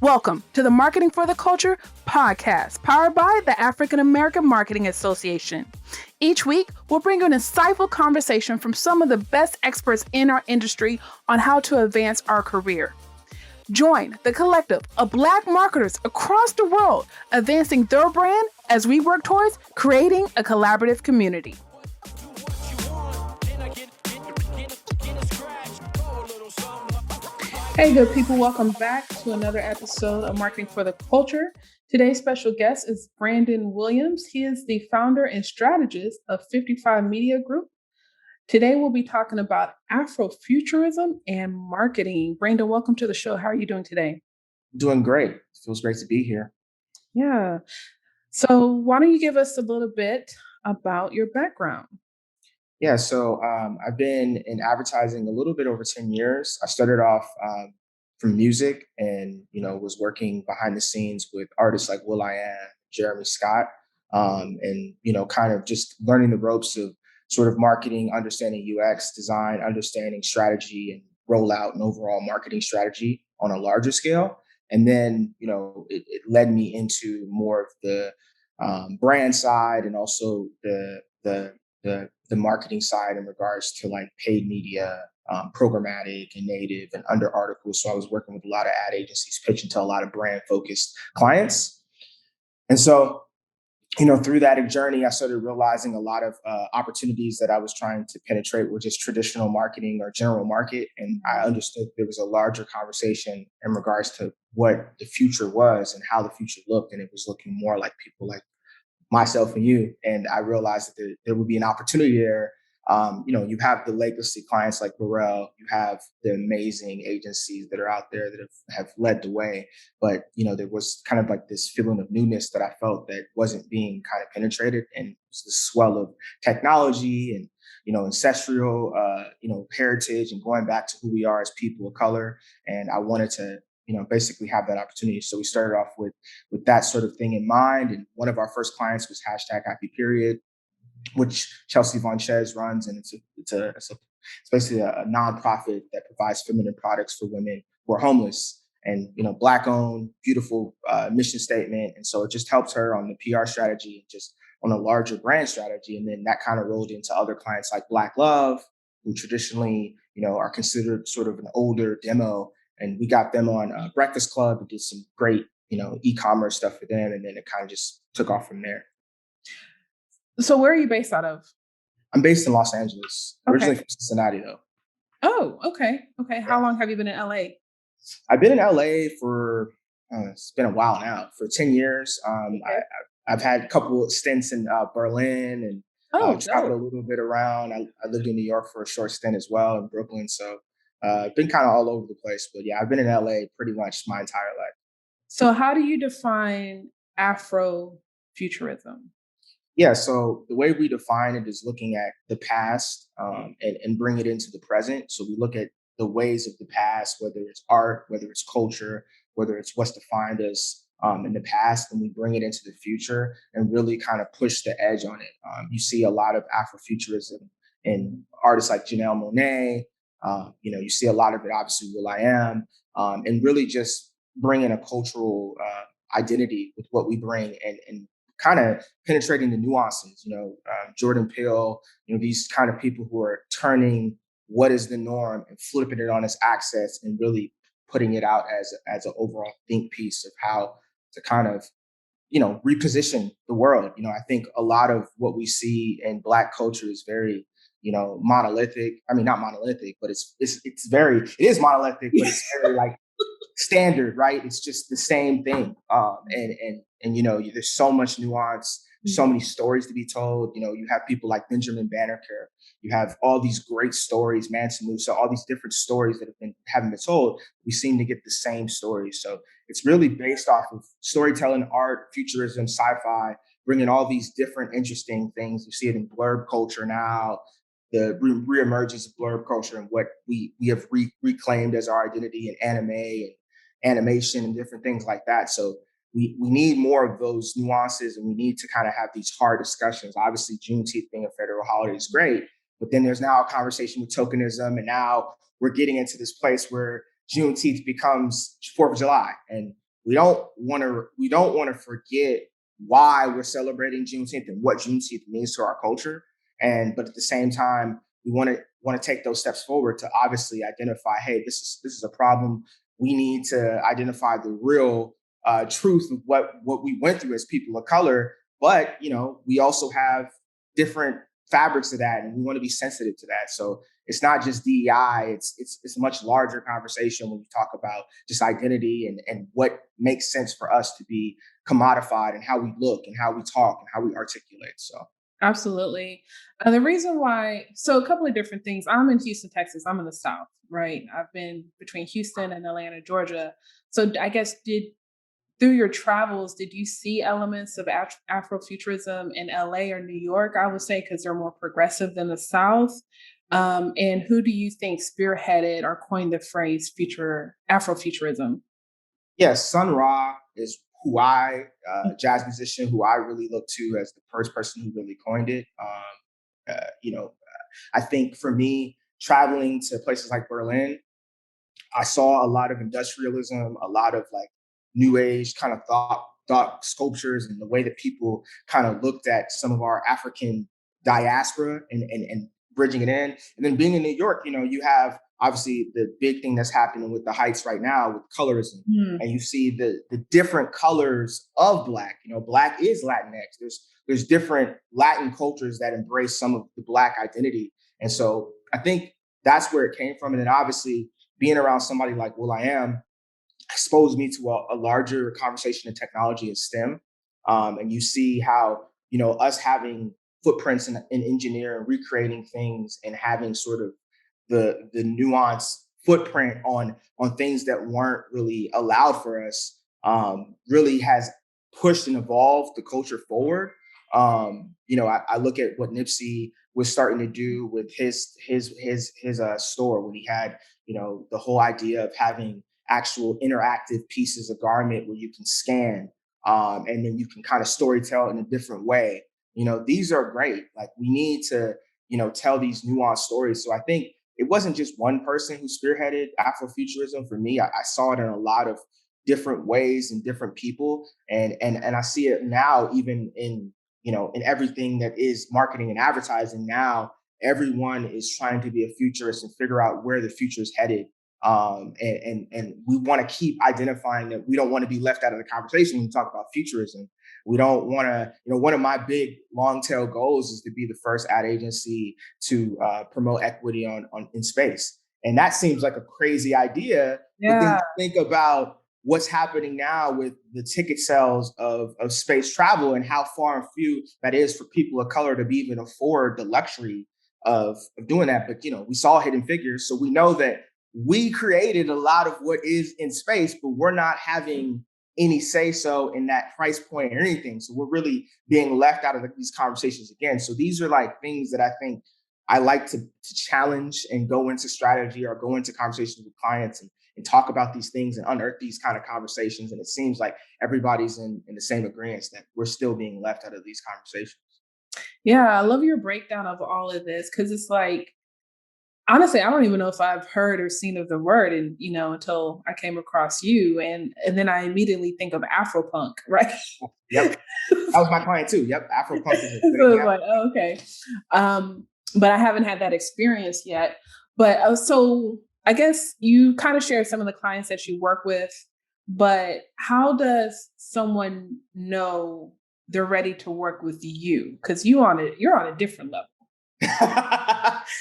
Welcome to the Marketing for the Culture podcast, powered by the African American Marketing Association. Each week, we'll bring you an insightful conversation from some of the best experts in our industry on how to advance our career. Join the collective of Black marketers across the world, advancing their brand as we work towards creating a collaborative community. Hey, good people, welcome back to another episode of Marketing for the Culture. Today's special guest is Brandon Williams. He is the founder and strategist of 55 Media Group. Today, we'll be talking about Afro-Futurism and marketing. Brandon, welcome to the show. How are you doing today? Doing great. It feels great to be here. Yeah. So why don't you give us a little bit about your background? Yeah, so I've been in advertising a little bit over 10 years. I started off from music and, was working behind the scenes with artists like will.i.am, Jeremy Scott, and, kind of just learning the ropes of sort of marketing, understanding UX, design, understanding strategy and rollout and overall marketing strategy on a larger scale. And then, it led me into more of the brand side and also the marketing side in regards to like paid media, programmatic and native and under articles. So I was working with a lot of ad agencies, pitching to a lot of brand focused clients. And so, through that journey, I started realizing a lot of opportunities that I was trying to penetrate were just traditional marketing or general market. And I understood there was a larger conversation in regards to what the future was and how the future looked. And it was looking more like people like myself and you. And I realized that there would be an opportunity there. You have the legacy clients like Burrell, you have the amazing agencies that are out there that have led the way. But, there was kind of like this feeling of newness that I felt that wasn't being kind of penetrated. And it was the swell of technology and, ancestral, heritage and going back to who we are as people of color. And I wanted to basically have that opportunity. So we started off with that sort of thing in mind. And one of our first clients was #HappyPeriod, which Chelsea Von Chez runs, and it's basically a nonprofit that provides feminine products for women who are homeless. And Black owned, beautiful mission statement. And so it just helps her on the PR strategy and just on a larger brand strategy. And then that kind of rolled into other clients like Black Love, who traditionally are considered sort of an older demo. And we got them on Breakfast Club and did some great, e-commerce stuff for them. And then it kind of just took off from there. So where are you based out of? I'm based in Los Angeles, originally from Cincinnati, though. Oh, okay. Okay. How long have you been in LA? I've been in LA for, it's been a while now, for 10 years. I've had a couple of stints in Berlin and traveled a little bit around. I lived in New York for a short stint as well, in Brooklyn. So I've been kind of all over the place. But yeah, I've been in LA pretty much my entire life. So how do you define Afro-Futurism? Yeah, so the way we define it is looking at the past and bring it into the present. So we look at the ways of the past, whether it's art, whether it's culture, whether it's what's defined as in the past, and we bring it into the future and really kind of push the edge on it. You see a lot of Afrofuturism in artists like Janelle Monáe. You see a lot of it, obviously, will.i.am, and really just bringing a cultural identity with what we bring and kind of penetrating the nuances, Jordan Peele, these kind of people who are turning what is the norm and flipping it on its axis and really putting it out as an overall think piece of how to kind of, reposition the world. I think a lot of what we see in Black culture is very, monolithic. I mean, not monolithic, but it is monolithic, but it's very like standard, right? It's just the same thing. And there's so much nuance, so many stories to be told. You have people like Benjamin Banneker. You have all these great stories, Mansa Musa, all these different stories that haven't been told. We seem to get the same stories. So it's really based off of storytelling, art, futurism, sci-fi, bringing all these different interesting things. You see it in blurb culture now, the reemergence of blurb culture and what we have reclaimed as our identity in anime and animation and different things like that. So we need more of those nuances, and we need to kind of have these hard discussions. Obviously, Juneteenth being a federal holiday is great, but then there's now a conversation with tokenism, and now we're getting into this place where Juneteenth becomes 4th of July. And we don't want to forget why we're celebrating Juneteenth and what Juneteenth means to our culture. But at the same time, we want to take those steps forward to obviously identify, hey, this is a problem. We need to identify the real truth of what we went through as people of color. But we also have different fabrics of that, and we want to be sensitive to that. So it's not just DEI; it's a much larger conversation when we talk about just identity and what makes sense for us to be commodified and how we look and how we talk and how we articulate. So Absolutely. The reason why, so a couple of different things. I'm in Houston, Texas. I'm in the South, right? I've been between Houston and Atlanta, Georgia. So I guess through your travels, did you see elements of Afrofuturism in LA or New York? I would say because they're more progressive than the South. And who do you think spearheaded or coined the phrase future Afrofuturism? yes, Sun Ra is who jazz musician who I really look to as the first person who really coined it. Uh, you know, I think for me, traveling to places like Berlin, I saw a lot of industrialism, a lot of like new age kind of thought sculptures, and the way that people kind of looked at some of our African diaspora and bridging it in. And then being in New York, you have obviously the big thing that's happening with the Heights right now with colorism. Mm. And you see the different colors of Black. Black is Latinx. There's different Latin cultures that embrace some of the Black identity. And so I think that's where it came from. And then obviously being around somebody like will.i.am exposed me to a larger conversation in technology and STEM. And you see how, us having footprints in engineering, recreating things and having sort of the nuanced footprint on things that weren't really allowed for us really has pushed and evolved the culture forward. I look at what Nipsey was starting to do with his store when he had, the whole idea of having actual interactive pieces of garment where you can scan and then you can kind of story tell in a different way. These are great. Like we need to, tell these nuanced stories. So I think it wasn't just one person who spearheaded Afrofuturism for me. I saw it in a lot of different ways and different people. And I see it now even in everything that is marketing and advertising now. Everyone is trying to be a futurist and figure out where the future is headed. And we want to keep identifying that we don't want to be left out of the conversation when we talk about futurism. We don't want to, one of my big long tail goals is to be the first ad agency to promote equity on in space. And that seems like a crazy idea. But then Yeah. think about what's happening now with the ticket sales of space travel and how far and few that is for people of color to be even afford the luxury of doing that. But we saw Hidden Figures, so we know that we created a lot of what is in space, but we're not having any say so in that price point or anything. So we're really being left out of these conversations again. So these are like things that I think I like to challenge and go into strategy or go into conversations with clients and talk about these things and unearth these kind of conversations. And it seems like everybody's in the same agreement that we're still being left out of these conversations. Yeah. I love your breakdown of all of this because it's like, honestly, I don't even know if I've heard or seen of the word and until I came across you and then I immediately think of Afropunk, right? Yep. That was my client too. Yep. Afropunk is a good So it's example. like, oh, okay. But I haven't had that experience yet. But so I guess you kind of share some of the clients that you work with, but how does someone know they're ready to work with you? Because you're on a different level.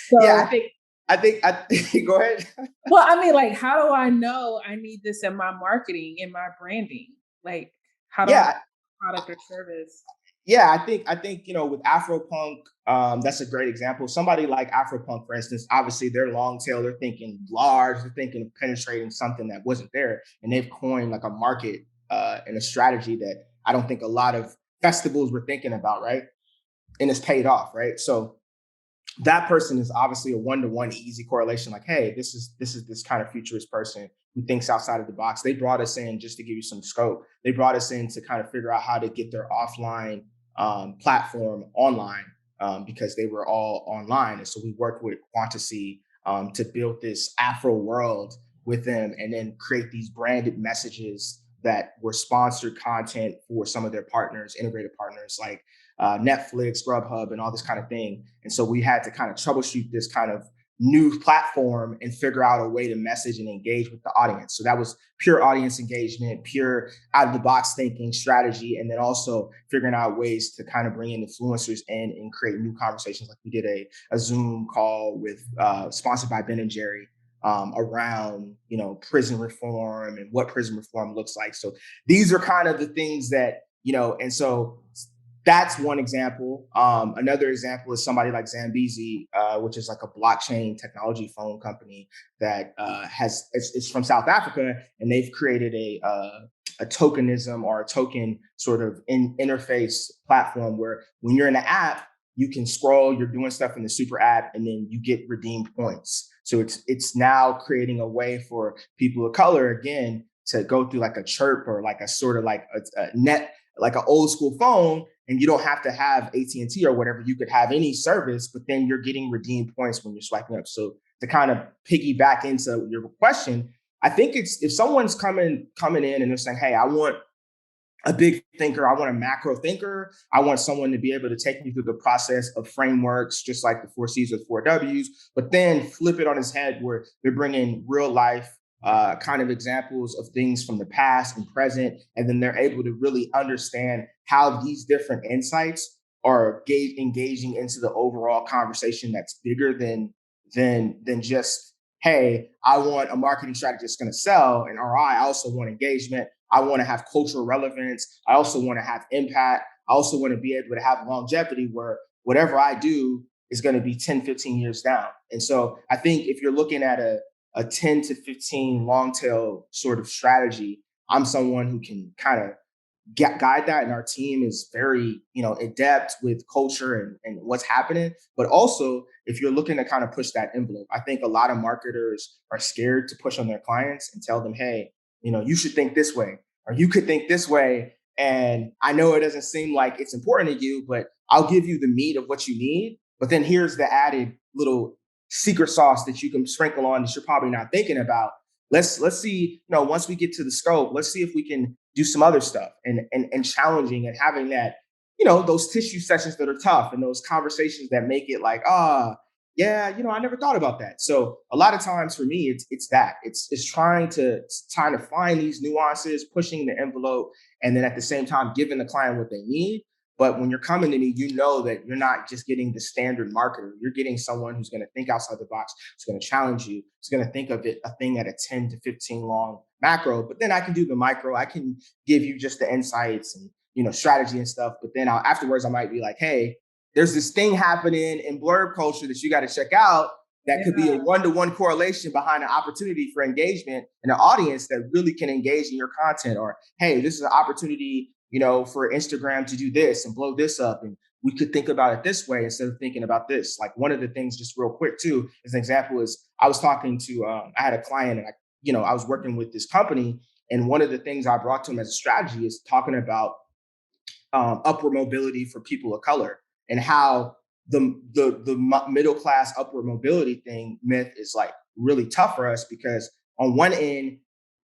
So Yeah, I think go ahead. well, I mean, like, how do I know I need this in my marketing, in my branding? Like, how do I Yeah, product or service? yeah, I think with Afropunk, that's a great example. Somebody like Afropunk, for instance, obviously they're long tail, they're thinking large, they're thinking of penetrating something that wasn't there, and they've coined like a market and a strategy that I don't think a lot of festivals were thinking about, right? And it's paid off, right? So that person is obviously a one-to-one easy correlation. Like, hey, this kind of futurist person who thinks outside of the box. They brought us in just to give you some scope. They brought us in to kind of figure out how to get their offline platform online because they were all online. And so we worked with Quantasy to build this Afro world with them and then create these branded messages that were sponsored content for some of their partners, integrated partners like Netflix, Grubhub, and all this kind of thing. And so we had to kind of troubleshoot this kind of new platform and figure out a way to message and engage with the audience. So that was pure audience engagement, pure out of the box thinking strategy, and then also figuring out ways to kind of bring in influencers in and create new conversations. Like we did a Zoom call with sponsored by Ben and Jerry around prison reform and what prison reform looks like. So these are kind of the things that and so that's one example. Another example is somebody like Zambezi, which is like a blockchain technology phone company that it's from South Africa, and they've created a tokenism or a token sort of interface platform where when you're in the app, you can scroll, you're doing stuff in the super app, and then you get redeemed points. So it's now creating a way for people of color again to go through like a chirp or like a sort of like a net, like an old school phone, and you don't have to have AT&T or whatever. You could have any service, but then you're getting redeemed points when you're swiping up. So to kind of piggyback into your question, I think it's if someone's coming in and they're saying, hey, I want a big thinker, I want a macro thinker, I want someone to be able to take me through the process of frameworks, just like the 4Cs with 4Ws, but then flip it on its head where they're bringing real life kind of examples of things from the past and present, and then they're able to really understand how these different insights are engaging into the overall conversation that's bigger than just, hey, I want a marketing strategy that's going to sell, and I also want engagement. I want to have cultural relevance. I also want to have impact. I also want to be able to have longevity where whatever I do is going to be 10, 15 years down. And so I think if you're looking at a 10 to 15 long tail sort of strategy, I'm someone who can kind of guide that. And our team is very, adept with culture and what's happening. But also, if you're looking to kind of push that envelope, I think a lot of marketers are scared to push on their clients and tell them, hey, you should think this way, or you could think this way. And I know it doesn't seem like it's important to you, but I'll give you the meat of what you need. But then here's the added little secret sauce that you can sprinkle on that you're probably not thinking about. Let's see, once we get to the scope, let's see if we can do some other stuff and challenging and having that, those tissue sessions that are tough and those conversations that make it like, yeah, I never thought about that. So a lot of times for me, it's that it's trying to find these nuances, pushing the envelope, and then at the same time giving the client what they need. But when you're coming to me, you know that you're not just getting the standard marketer. You're getting someone who's going to think outside the box, who's going to challenge you, who's going to think of it, a thing at a 10 to 15 long macro. But then I can do the micro. I can give you just the insights and, strategy and stuff. But then afterwards, I might be like, hey, there's this thing happening in blurb culture that you got to check out that could be a one-to-one correlation behind an opportunity for engagement and an audience that really can engage in your content. Or, hey, this is an opportunity for Instagram to do this and blow this up. And we could think about it this way instead of thinking about this. Like one of the things, just real quick too, as an example is I was talking to, I had a client and I was working with this company. And one of the things I brought to him as a strategy is talking about upward mobility for people of color and how the middle class upward mobility thing myth is like really tough for us because on one end,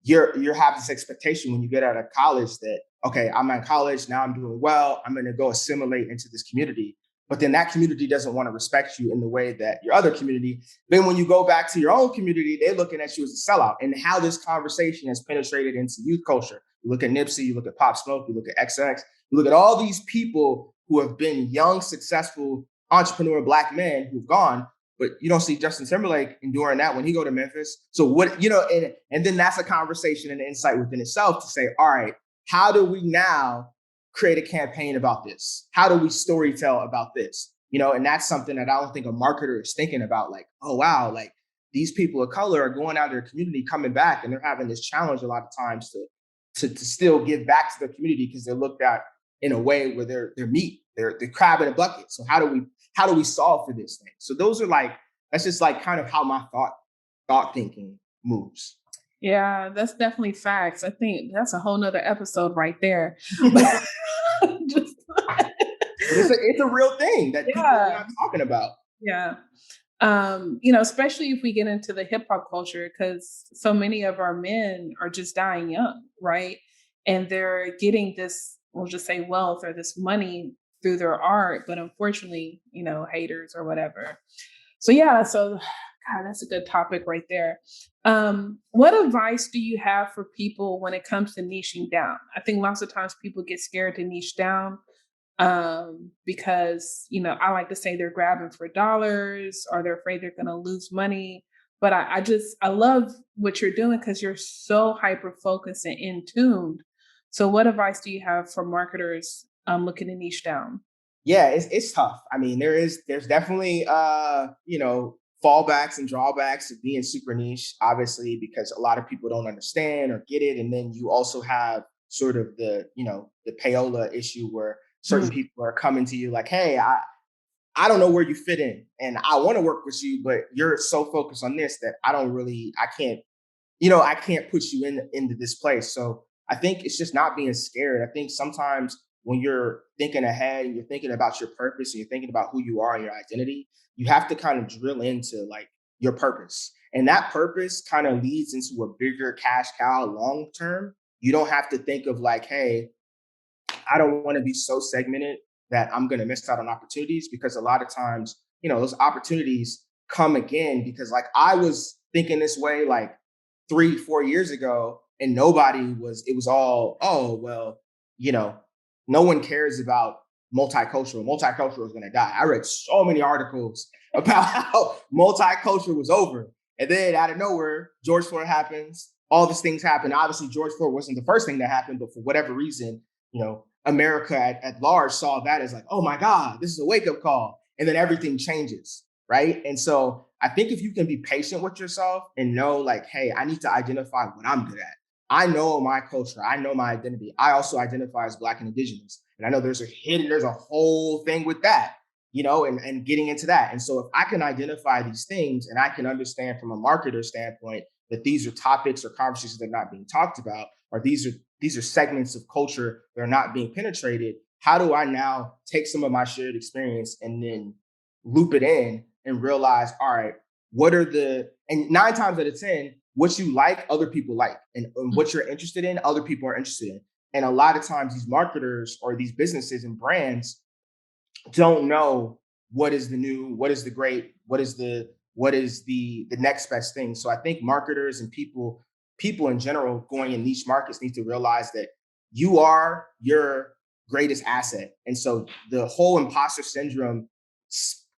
you're having this expectation when you get out of college that, okay, I'm in college, now I'm doing well, I'm going to go assimilate into this community. But then that community doesn't want to respect you in the way that your other community. Then when you go back to your own community, they're looking at you as a sellout. And how this conversation has penetrated into youth culture. You look at Nipsey, you look at Pop Smoke, you look at XX, you look at all these people who have been young, successful entrepreneur Black men who've gone, but you don't see Justin Timberlake enduring that when he go to Memphis. So what, and then that's a conversation and an insight within itself to say, all right, how do we now create a campaign about this? How do we storytell about this? And that's something that I don't think a marketer is thinking about. Like, oh, wow, like these people of color are going out of their community, coming back, and they're having this challenge a lot of times to still give back to the community because they're looked at in a way where they're meat, they're crab in a bucket. So how do we solve for this thing? So those are that's just like kind of how my thought thinking moves. Yeah, that's definitely facts. I think that's a whole nother episode right there. Just, it's a real thing that people are not talking about. Yeah. Especially if we get into the hip hop culture, because so many of our men are just dying young, right? and they're getting this, we'll just say wealth or this money through their art, but unfortunately, haters or whatever. So yeah, so God, that's a good topic right there. What advice do you have for people when it comes to niching down? I think lots of times people get scared to niche down because I like to say they're grabbing for dollars or they're afraid they're going to lose money. But I love what you're doing because you're so hyper focused and in tuned. So, what advice do you have for marketers looking to niche down? Yeah, it's tough. I mean, there's definitely fallbacks and drawbacks of being super niche, obviously, because a lot of people don't understand or get it. And then you also have sort of the payola issue where certain Mm. people are coming to you like, hey, I don't know where you fit in and I want to work with you, but you're so focused on this that I can't put you into this place. So I think it's just not being scared. I think sometimes when you're thinking ahead and you're thinking about your purpose and you're thinking about who you are and your identity, you have to kind of drill into like your purpose. And that purpose kind of leads into a bigger cash cow long term. You don't have to think of like, hey, I don't want to be so segmented that I'm going to miss out on opportunities, because a lot of times, those opportunities come again because like I was thinking this way like 3, 4 years ago, and it was all, oh, well, you know, no one cares about multicultural. Multicultural is going to die. I read so many articles about how multicultural was over. And then out of nowhere, George Floyd happens. All these things happen. Obviously, George Floyd wasn't the first thing that happened, but for whatever reason, America at large saw that as like, oh my God, this is a wake up call. And then everything changes. Right. And so I think if you can be patient with yourself and know like, hey, I need to identify what I'm good at. I know my culture. I know my identity. I also identify as Black and Indigenous. And I know there's a whole thing with that, and getting into that. And so if I can identify these things and I can understand from a marketer standpoint that these are topics or conversations that are not being talked about, or these are segments of culture that are not being penetrated, how do I now take some of my shared experience and then loop it in and realize, all right, and 9 times out of 10, what you like, other people like, and what you're interested in, other people are interested in. And a lot of times these marketers or these businesses and brands don't know what is the new, what is the great, what is the next best thing. So I think marketers and people in general going in niche markets need to realize that you are your greatest asset. And so the whole imposter syndrome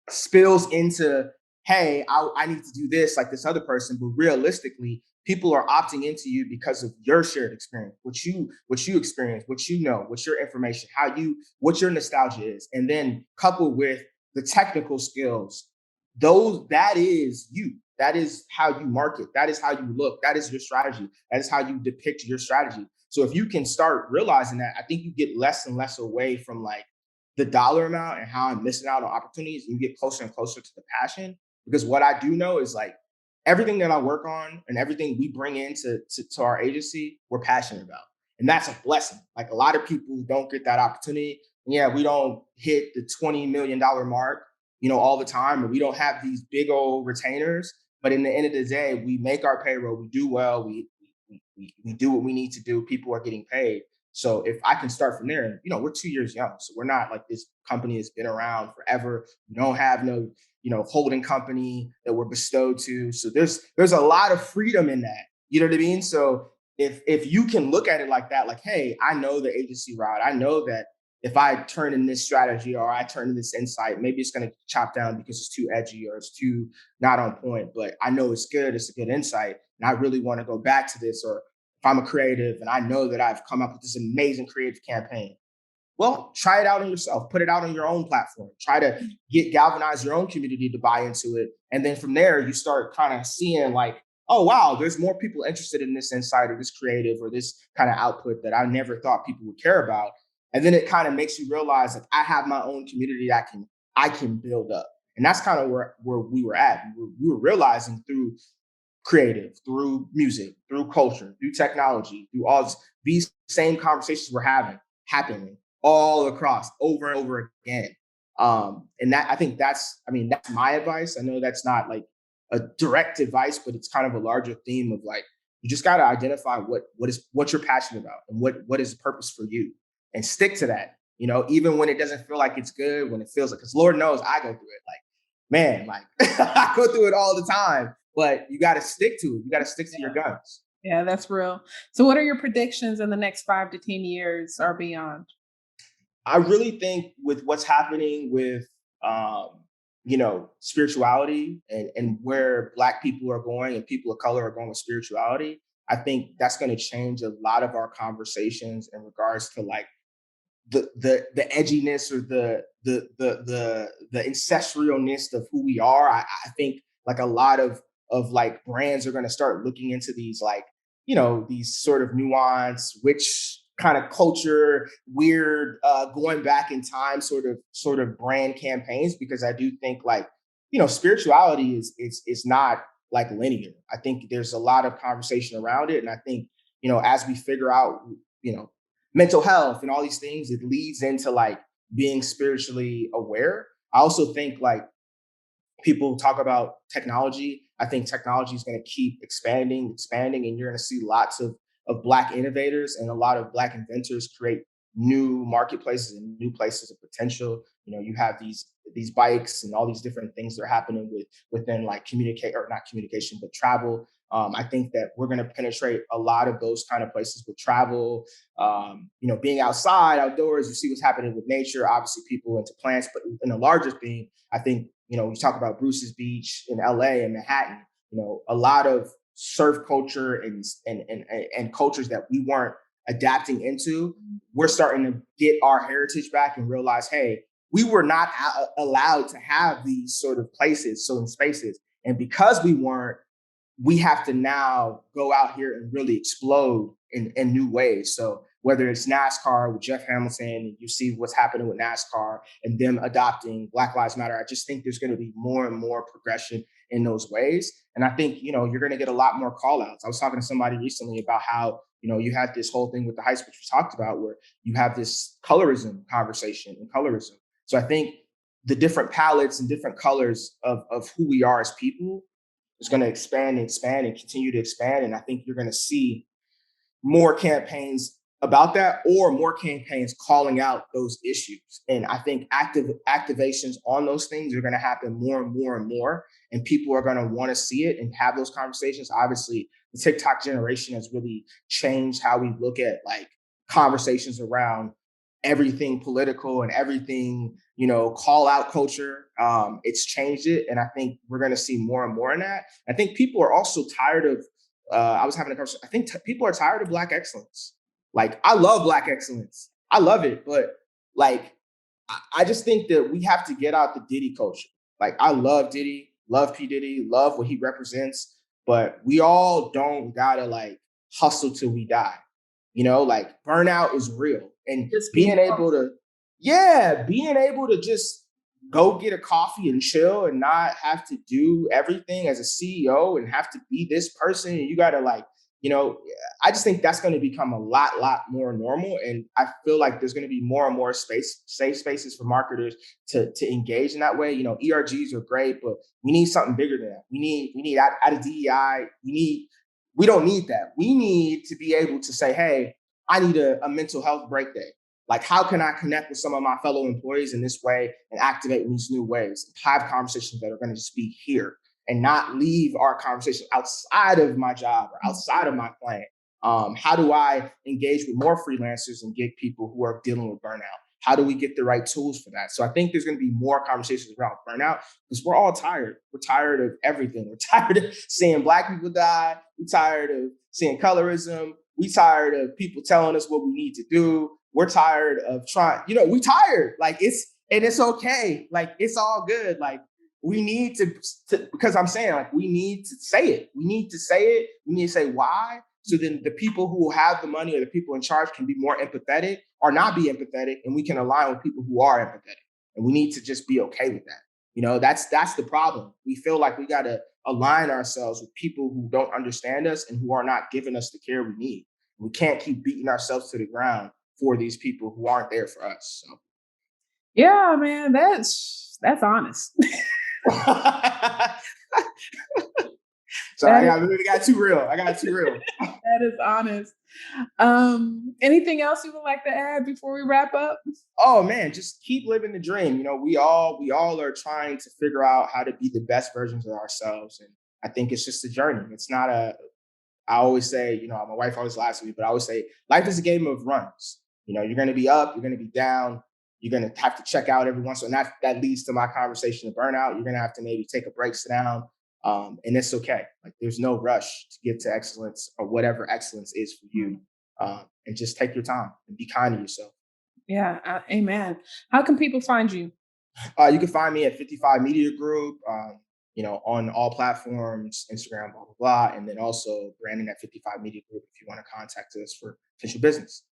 spills into, hey, I need to do this like this other person, but realistically, people are opting into you because of your shared experience, what you experience, what your information, what your nostalgia is, and then coupled with the technical skills. That is you. That is how you market. That is how you look. That is your strategy. That is how you depict your strategy. So if you can start realizing that, I think you get less and less away from like the dollar amount and how I'm missing out on opportunities, and you get closer and closer to the passion. Because what I do know is like everything that I work on and everything we bring into to our agency, we're passionate about. And that's a blessing. Like a lot of people don't get that opportunity. And yeah, we don't hit the $20 million mark, all the time, or we don't have these big old retainers. But in the end of the day, we make our payroll, we do well, we do what we need to do. People are getting paid. So if I can start from there, we're 2 years young. So we're not like this company has been around forever. We don't have no, holding company that we're bestowed to. So there's a lot of freedom in that. You know what I mean? So if you can look at it like that, like, hey, I know the agency route. I know that if I turn in this strategy or I turn in this insight, maybe it's going to chop down because it's too edgy or it's too not on point. But I know it's good. It's a good insight. And I really want to go back to this. Or if I'm a creative and I know that I've come up with this amazing creative campaign, well, try it out on yourself, put it out on your own platform, try to galvanize your own community to buy into it. And then from there, you start kind of seeing like, oh, wow, there's more people interested in this insight or this creative or this kind of output that I never thought people would care about. And then it kind of makes you realize like I have my own community that I can build up. And that's kind of where we were at. We were realizing through creative, through music, through culture, through technology, through all these same conversations we're happening all across over and over again. And that I think that's my advice. I know that's not like a direct advice, but it's kind of a larger theme of like You just got to identify what you're passionate about and what is the purpose for you, and stick to that. Even when it doesn't feel like it's good, when it feels like, because Lord knows I go through it. Like, man, like I go through it all the time. But you got to stick to it. You got to stick to your guns. Yeah, that's real. So, what are your predictions in the next 5 to 10 years or beyond? I really think with what's happening with spirituality and where Black people are going and people of color are going with spirituality, I think that's going to change a lot of our conversations in regards to like the edginess or the ancestralness of who we are. I think like a lot of like brands are going to start looking into these like these sort of nuance, which kind of culture, weird, going back in time sort of brand campaigns, because I do think like spirituality is not like linear. I think there's a lot of conversation around it, and I think as we figure out you know mental health and all these things, it leads into like being spiritually aware. I also think like people talk about technology. I think technology is going to keep expanding, and you're going to see lots of Black innovators and a lot of Black inventors create new marketplaces and new places of potential. You have these bikes and all these different things that are happening within like communicate or not communication, but travel. I think that we're going to penetrate a lot of those kind of places with travel. Being outside, outdoors, you see what's happening with nature. Obviously, people into plants, but in a larger theme, I think we talk about Bruce's Beach in LA and Manhattan. A lot of surf culture and cultures that we weren't adapting into. We're starting to get our heritage back and realize, hey, we were not allowed to have these sort of places, so in spaces, and because we weren't, we have to now go out here and really explode in new ways. So whether it's NASCAR with Jeff Hamilton, you see what's happening with NASCAR and them adopting Black Lives Matter. I just think there's going to be more and more progression in those ways. And I think, you're going to get a lot more call outs. I was talking to somebody recently about how, you had this whole thing with the heights, which we talked about, where you have this colorism conversation and colorism. So I think the different palettes and different colors of who we are as people is going to expand and continue to expand. And I think you're going to see more campaigns about that, or more campaigns calling out those issues. And I think activations on those things are going to happen more and more and more. And people are going to want to see it and have those conversations. Obviously, the TikTok generation has really changed how we look at like conversations around everything political and everything, call out culture. It's changed it. And I think we're going to see more and more in that. I think people are also tired of, I was having a conversation. I think people are tired of Black excellence. Like, I love Black excellence. I love it. But like, I just think that we have to get out the Diddy culture. Like, I love Diddy, love P. Diddy, love what he represents. But we all don't gotta like hustle till we die. Like burnout is real. And Just be being able to just go get a coffee and chill and not have to do everything as a CEO and have to be this person. And you gotta like, I just think that's going to become a lot more normal. And I feel like there's going to be more and more safe spaces for marketers to engage in that way. ERGs are great, but we need something bigger than that. We need out of DEI. We don't need that. We need to be able to say, hey, I need a mental health break day. Like, how can I connect with some of my fellow employees in this way and activate in these new ways and have conversations that are going to just be here and not leave our conversation outside of my job or outside of my client? How do I engage with more freelancers and get people who are dealing with burnout? How do we get the right tools for that? So I think there's going to be more conversations around burnout because we're all tired. We're tired of everything. We're tired of seeing Black people die. We're tired of seeing colorism. We're tired of people telling us what we need to do. We're tired of trying, we tired. Like it's okay. Like it's all good. Like we need to because I'm saying like we need to say it. We need to say it. We need to say why. So then the people who have the money or the people in charge can be more empathetic or not be empathetic, and we can align with people who are empathetic. And we need to just be okay with that. That's the problem. We feel like we got to align ourselves with people who don't understand us and who are not giving us the care we need. We can't keep beating ourselves to the ground for these people who aren't there for us. So. Yeah, man, that's honest. Sorry, I really got too real. I got too real. That is honest. Anything else you would like to add before we wrap up? Oh man, just keep living the dream. You know, we all are trying to figure out how to be the best versions of ourselves. And I think it's just a journey. It's not a I always say, you know, my wife always laughs at me, but I always say life is a game of runs. You know, you're gonna be up, you're gonna be down, you're gonna have to check out every once in a while. And that leads to my conversation of burnout. You're gonna have to maybe take a break, sit down. And it's okay. Like there's no rush to get to excellence or whatever excellence is for you. And just take your time and be kind to yourself. Yeah, amen. How can people find you? You can find me at 55 Media Group, you know, on all platforms, Instagram, blah, blah, blah. And then also Brandon at 55 Media Group if you want to contact us for official business.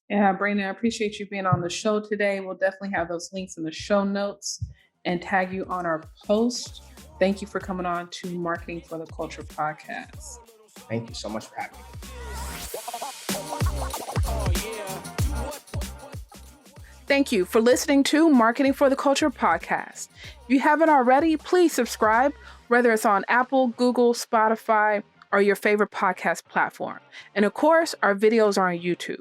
Yeah, Brandon, I appreciate you being on the show today. We'll definitely have those links in the show notes and tag you on our post. Thank you for coming on to Marketing for the Culture podcast. Thank you so much for having me. Thank you for listening to Marketing for the Culture podcast. If you haven't already, please subscribe, whether it's on Apple, Google, Spotify, or your favorite podcast platform. And of course, our videos are on YouTube.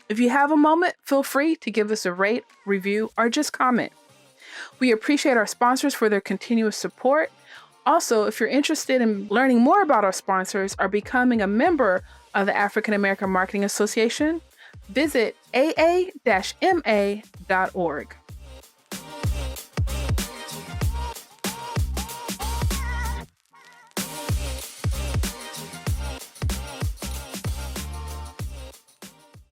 If you have a moment, feel free to give us a rate, review, or just comment. We appreciate our sponsors for their continuous support. Also, if you're interested in learning more about our sponsors or becoming a member of the African American Marketing Association, visit aa-ma.org.